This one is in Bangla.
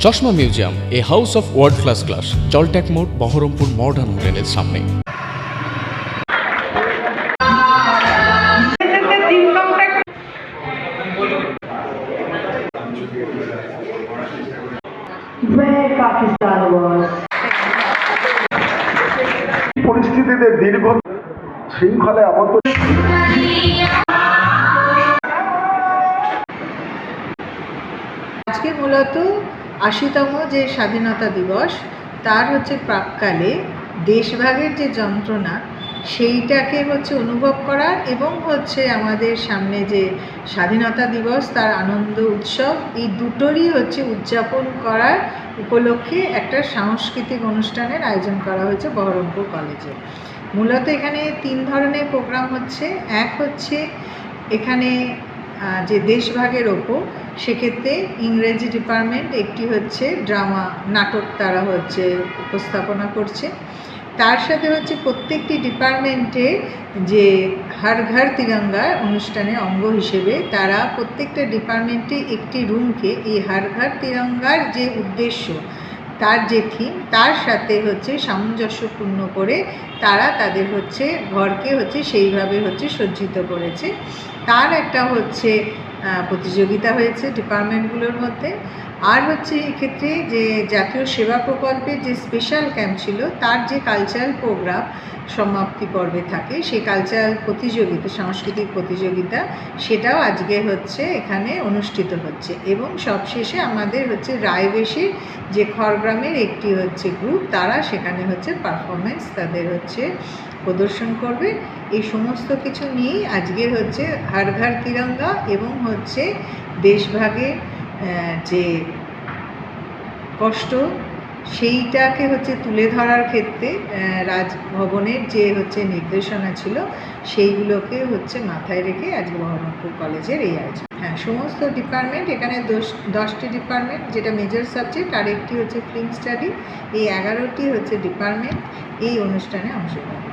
চশমা museum, a house of world class, জলট্যাক মোড়, বহরমপুর মডার্ন হোটেলের সামনে। পরিস্থিতিতে দীর্ঘ শৃঙ্খলায় আবদ্ধ আজকে মূলত ৮০তম যে স্বাধীনতা দিবস, তার প্রাক্কালে দেশভাগের যে যন্ত্রণা সেইটাকে অনুভব করার এবং আমাদের সামনে যে স্বাধীনতা দিবস তার আনন্দ উৎসব, এই দুটোরই উদযাপন করার উপলক্ষে একটা সাংস্কৃতিক অনুষ্ঠানের আয়োজন করা হয়েছে বহরমপুর কলেজে। মূলত এখানে ৩ ধরনের প্রোগ্রাম হচ্ছে। এক এখানে যে দেশভাগের ওপর, সেক্ষেত্রে ইংরেজি ডিপার্টমেন্ট একটি ড্রামা নাটক তারা উপস্থাপনা করছে। তার সাথে প্রত্যেকটি ডিপার্টমেন্টে যে হর ঘর তিরঙ্গা অনুষ্ঠানের অঙ্গ হিসেবে তারা প্রত্যেকটা ডিপার্টমেন্টে একটি রুমকে এই হর ঘর তিরঙ্গার যে উদ্দেশ্য, তার যে থিম, তার সাথে সামঞ্জস্যপূর্ণ করে তারা তাদের ঘরকে সেইভাবে সজ্জিত করেছে। তার একটা প্রতিযোগিতা হয়েছে ডিপার্টমেন্টগুলোর মধ্যে। আর এক্ষেত্রে যে জাতীয় সেবা প্রকল্পের যে স্পেশাল ক্যাম্প ছিল, তার যে কালচারাল প্রোগ্রাম সমাপ্তি পর্বে থাকে, সেই কালচারাল প্রতিযোগিতা, সাংস্কৃতিক প্রতিযোগিতা, সেটাও আজকে এখানে অনুষ্ঠিত হচ্ছে। এবং সবশেষে আমাদের রায়বেশির যে খড়গ্রামের একটি গ্রুপ, তারা সেখানে পারফরমেন্স তাদের প্রদর্শন করবে। এই সমস্ত কিছু নিয়েই আজকের হর ঘর তিরঙ্গা এবং দেশভাগে যে কষ্ট সেইটাকে তুলে ধরার ক্ষেত্রে রাজভবনের যে নির্দেশনা ছিল, সেইগুলোকে মাথায় রেখে আজকে বহরমপুর কলেজের এই আয়োজন। হ্যাঁ, সমস্ত ডিপার্টমেন্ট, এখানে 10টি ডিপার্টমেন্ট যেটা মেজর সাবজেক্ট, আর একটি ফিল্ম স্টাডি, এই 11টি ডিপার্টমেন্ট এই অনুষ্ঠানে অংশগ্রহণ।